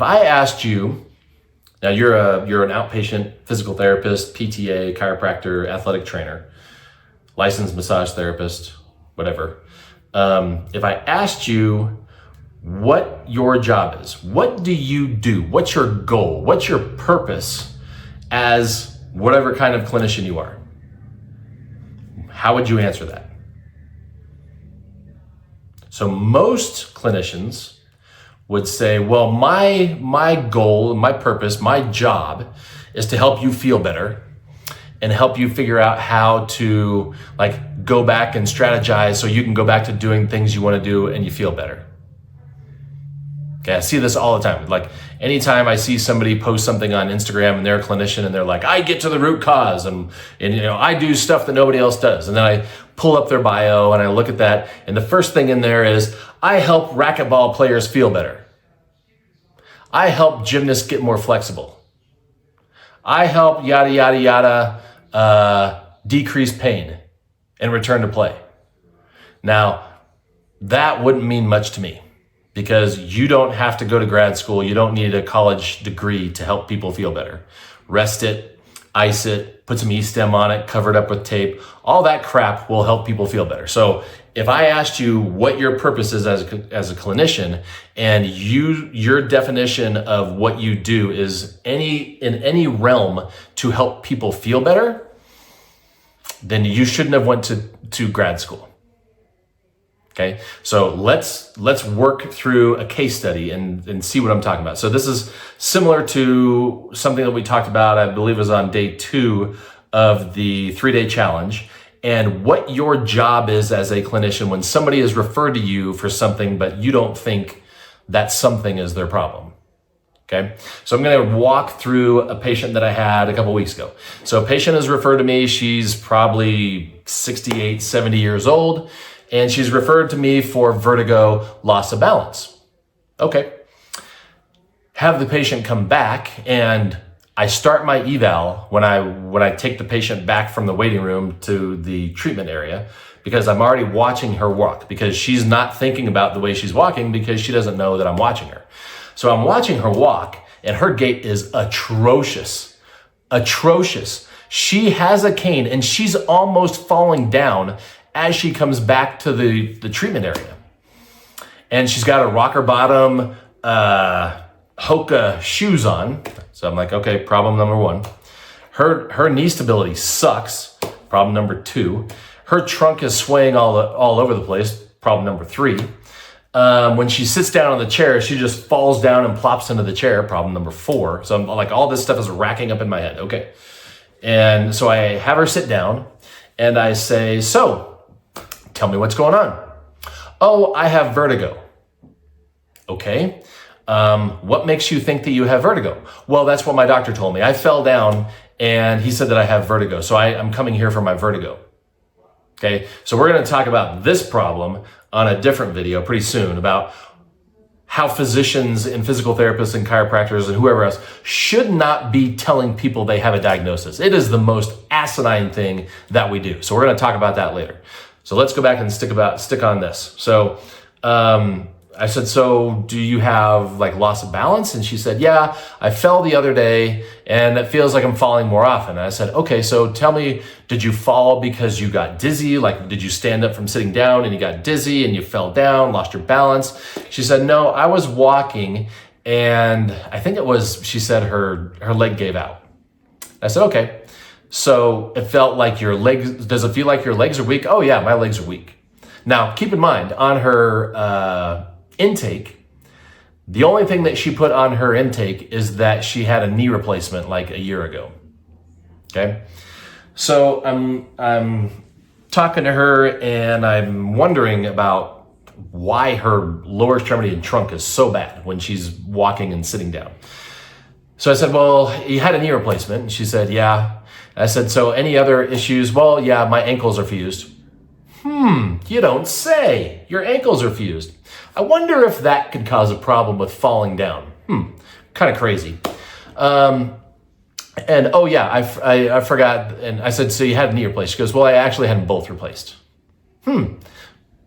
if I asked you, now you're an outpatient physical therapist, PTA, chiropractor, athletic trainer, licensed massage therapist, whatever. If I asked you what your job is, what do you do? What's your goal? What's your purpose as whatever kind of clinician you are? How would you answer that? So most clinicians would say, well, my goal, my purpose, my job is to help you feel better and help you figure out how to like go back and strategize so you can go back to doing things you want to do and you feel better. Okay, I see this all the time. Like anytime I see somebody post something on Instagram and they're a clinician and they're like, I get to the root cause and I do stuff that nobody else does. And then I pull up their bio and I look at that and the first thing in there is, I help racquetball players feel better. I help gymnasts get more flexible. I help yada, yada, yada, decrease pain and return to play. Now, that wouldn't mean much to me because you don't have to go to grad school. You don't need a college degree to help people feel better. Rest it, ice it, put some E-stem on it, cover it up with tape. All that crap will help people feel better. So if I asked you what your purpose is as a clinician and your definition of what you do is in any realm to help people feel better, then you shouldn't have went to grad school. Okay, so let's work through a case study and see what I'm talking about. So this is similar to something that we talked about, I believe it was on day 2 of the 3-day challenge, and what your job is as a clinician when somebody is referred to you for something, but you don't think that something is their problem. Okay, so I'm going to walk through a patient that I had a couple weeks ago. So a patient is referred to me. She's probably 68, 70 years old. And she's referred to me for vertigo, loss of balance. Okay. Have the patient come back and I start my eval when I take the patient back from the waiting room to the treatment area because I'm already watching her walk because she's not thinking about the way she's walking because she doesn't know that I'm watching her. So I'm watching her walk and her gait is atrocious. Atrocious. She has a cane and she's almost falling down as she comes back to the treatment area. And she's got a rocker bottom Hoka shoes on. So I'm like, okay, problem number 1. Her knee stability sucks. Problem number 2. Her trunk is swaying all over the place. Problem number 3. When she sits down on the chair, she just falls down and plops into the chair. Problem number 4. So I'm like, all this stuff is racking up in my head. Okay. And so I have her sit down and I say, so tell me what's going on. Oh, I have vertigo. Okay. What makes you think that you have vertigo? Well, that's what my doctor told me. I fell down and he said that I have vertigo. So I'm coming here for my vertigo. Okay. So we're going to talk about this problem on a different video pretty soon about how physicians and physical therapists and chiropractors and whoever else should not be telling people they have a diagnosis. It is the most asinine thing that we do. So we're going to talk about that later. So let's go back and stick on this. So I said, so do you have like loss of balance? And she said, yeah, I fell the other day and it feels like I'm falling more often. And I said, okay, so tell me, did you fall because you got dizzy? Like, did you stand up from sitting down and you got dizzy and you fell down, lost your balance? She said, no, I was walking and I think it was, she said her leg gave out. I said, okay. So it felt like your legs, does it feel like your legs are weak? Oh yeah, my legs are weak. Now keep in mind on her intake, the only thing that she put on her intake is that she had a knee replacement like a year ago. Okay. So I'm talking to her and I'm wondering about why her lower extremity and trunk is so bad when she's walking and sitting down. So I said, well, you had a knee replacement. And she said, yeah. I said, so any other issues? Well, yeah, my ankles are fused. You don't say. Your ankles are fused. I wonder if that could cause a problem with falling down. Kind of crazy. And oh yeah, I forgot. And I said, so you had a knee replaced? She goes, well, I actually had them both replaced.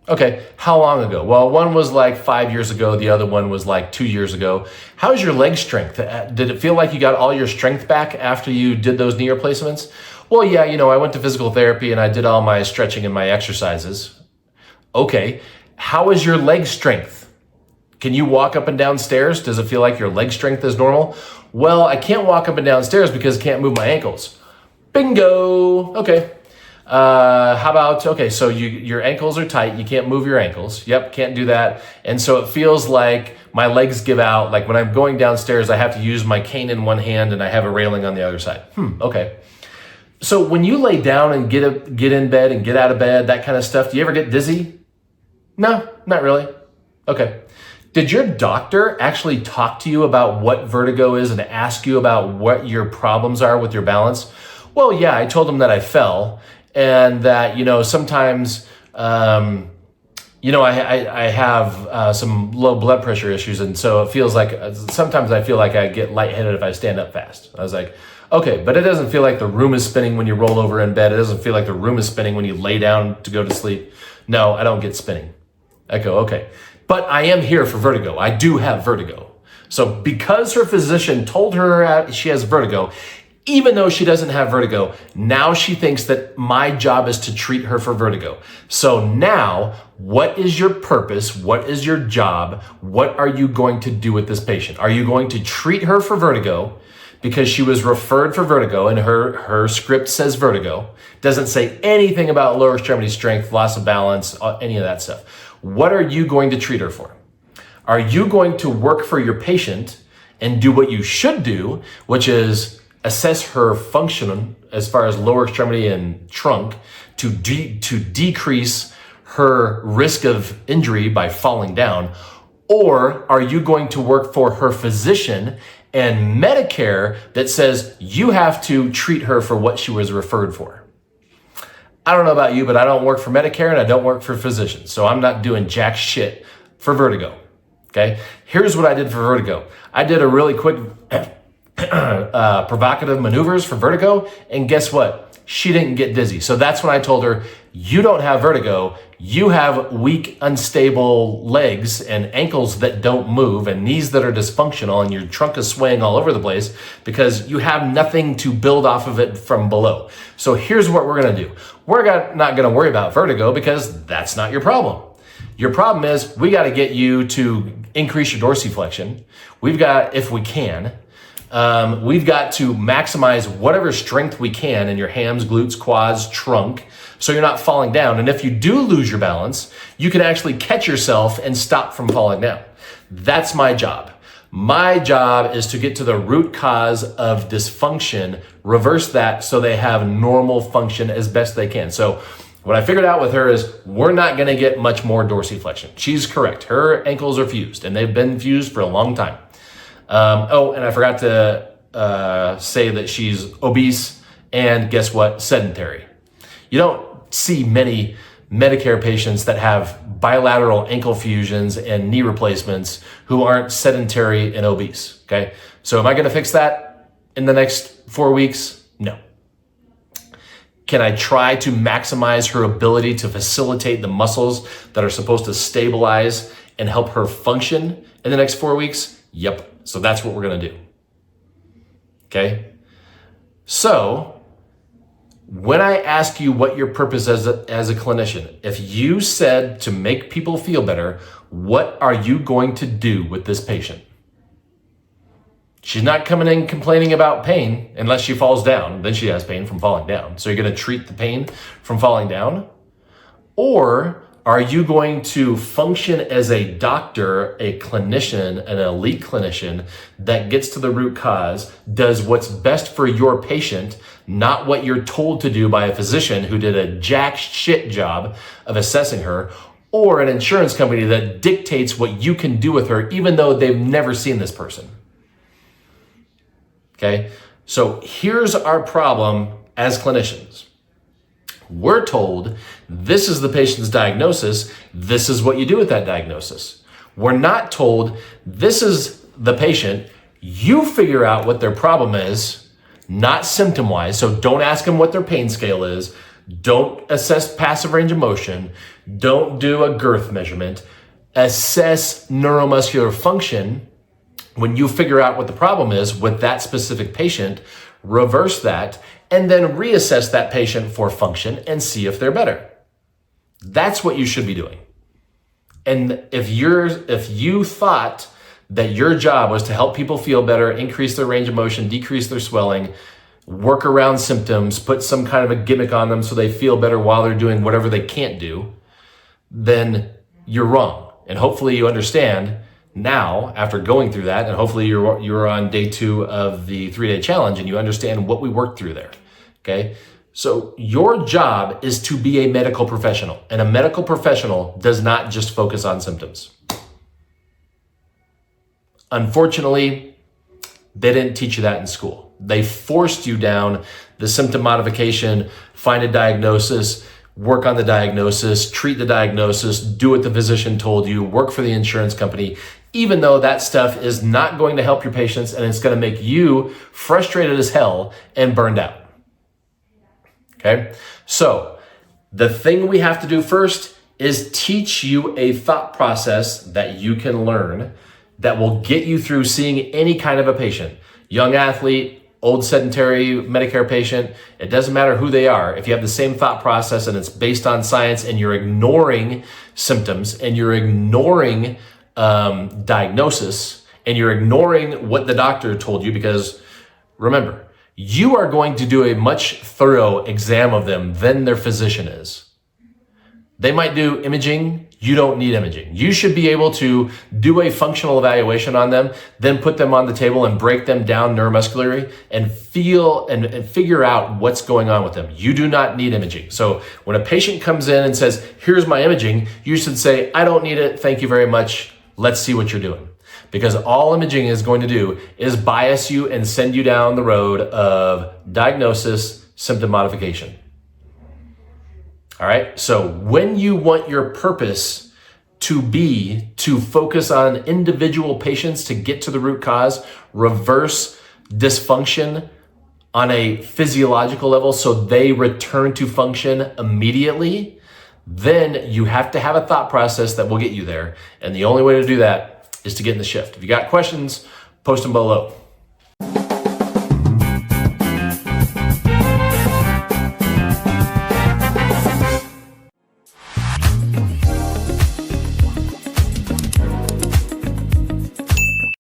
Okay, how long ago? Well, one was like 5 years ago. The other one was like 2 years ago. How's your leg strength? Did it feel like you got all your strength back after you did those knee replacements? Well, yeah, I went to physical therapy and I did all my stretching and my exercises. Okay, how is your leg strength? Can you walk up and down stairs? Does it feel like your leg strength is normal? Well, I can't walk up and down stairs because I can't move my ankles. Bingo. Okay. How about, okay, so your ankles are tight. You can't move your ankles. Yep, can't do that. And so it feels like my legs give out. Like when I'm going downstairs, I have to use my cane in one hand and I have a railing on the other side. Okay. So when you lay down and get in bed and get out of bed, that kind of stuff, do you ever get dizzy? No, not really. Okay. Did your doctor actually talk to you about what vertigo is and ask you about what your problems are with your balance? Well, yeah, I told him that I fell and that, sometimes, I have some low blood pressure issues. And so it feels like, sometimes I feel like I get lightheaded if I stand up fast. I was like, okay, but it doesn't feel like the room is spinning when you roll over in bed. It doesn't feel like the room is spinning when you lay down to go to sleep. No, I don't get spinning. I go, okay. But I am here for vertigo. I do have vertigo. So because her physician told her she has vertigo, even though she doesn't have vertigo, now she thinks that my job is to treat her for vertigo. So now, what is your purpose? What is your job? What are you going to do with this patient? Are you going to treat her for vertigo because she was referred for vertigo and her script says vertigo? Doesn't say anything about lower extremity strength, loss of balance, any of that stuff. What are you going to treat her for? Are you going to work for your patient and do what you should do, which is assess her function as far as lower extremity and trunk to decrease her risk of injury by falling down? Or are you going to work for her physician and Medicare that says you have to treat her for what she was referred for? I don't know about you, but I don't work for Medicare and I don't work for physicians. So I'm not doing jack shit for vertigo. Okay. Here's what I did for vertigo. I did a really quick provocative maneuvers for vertigo. And guess what? She didn't get dizzy. So that's when I told her, you don't have vertigo. You have weak, unstable legs and ankles that don't move and knees that are dysfunctional and your trunk is swaying all over the place because you have nothing to build off of it from below. So here's what we're going to do. We're not going to worry about vertigo because that's not your problem. Your problem is we got to get you to increase your dorsiflexion. We've got, if we can, we've got to maximize whatever strength we can in your hams, glutes, quads, trunk, so you're not falling down. And if you do lose your balance, you can actually catch yourself and stop from falling down. That's my job. My job is to get to the root cause of dysfunction, reverse that so they have normal function as best they can. So what I figured out with her is we're not going to get much more dorsiflexion. She's correct. Her ankles are fused and they've been fused for a long time. And I forgot to say that she's obese and guess what? Sedentary. You don't see many Medicare patients that have bilateral ankle fusions and knee replacements who aren't sedentary and obese. Okay. So am I going to fix that in the next 4 weeks? No. Can I try to maximize her ability to facilitate the muscles that are supposed to stabilize and help her function in the next 4 weeks? Yep. So that's what we're going to do. Okay. So when I ask you what your purpose as a clinician, if you said to make people feel better, what are you going to do with this patient? She's not coming in complaining about pain unless she falls down. Then she has pain from falling down. So you're going to treat the pain from falling down? Or are you going to function as a doctor, a clinician, an elite clinician that gets to the root cause, does what's best for your patient, not what you're told to do by a physician who did a jack shit job of assessing her, or an insurance company that dictates what you can do with her even though they've never seen this person? Okay, so here's our problem as clinicians. We're told this is the patient's diagnosis, this is what you do with that diagnosis. We're not told this is the patient, you figure out what their problem is, not symptom-wise, so don't ask them what their pain scale is. Don't assess passive range of motion. Don't do a girth measurement. Assess neuromuscular function. When you figure out what the problem is with that specific patient, reverse that, and then reassess that patient for function and see if they're better. That's what you should be doing. And if you thought that your job was to help people feel better, increase their range of motion, decrease their swelling, work around symptoms, put some kind of a gimmick on them so they feel better while they're doing whatever they can't do, then you're wrong. And hopefully you understand now, after going through that, and hopefully you're on day 2 of the 3-day challenge and you understand what we worked through there, okay? So your job is to be a medical professional, and a medical professional does not just focus on symptoms. Unfortunately, they didn't teach you that in school. They forced you down the symptom modification, find a diagnosis, work on the diagnosis, treat the diagnosis, do what the physician told you, work for the insurance company, even though that stuff is not going to help your patients and it's going to make you frustrated as hell and burned out. Okay? So the thing we have to do first is teach you a thought process that you can learn that will get you through seeing any kind of a patient. Young athlete, old sedentary Medicare patient, it doesn't matter who they are. If you have the same thought process and it's based on science and you're ignoring symptoms and you're ignoring diagnosis and you're ignoring what the doctor told you, because remember, you are going to do a much thorough exam of them than their physician is. They might do imaging. You don't need imaging. You should be able to do a functional evaluation on them, then put them on the table and break them down neuromuscularly and feel and figure out what's going on with them. You do not need imaging. So when a patient comes in and says, here's my imaging, you should say, I don't need it. Thank you very much. Let's see what you're doing. Because all imaging is going to do is bias you and send you down the road of diagnosis, symptom modification. All right. So when you want your purpose to be to focus on individual patients to get to the root cause, reverse dysfunction on a physiological level so they return to function immediately, then you have to have a thought process that will get you there. And the only way to do that is to get in the shift. If you got questions, post them below.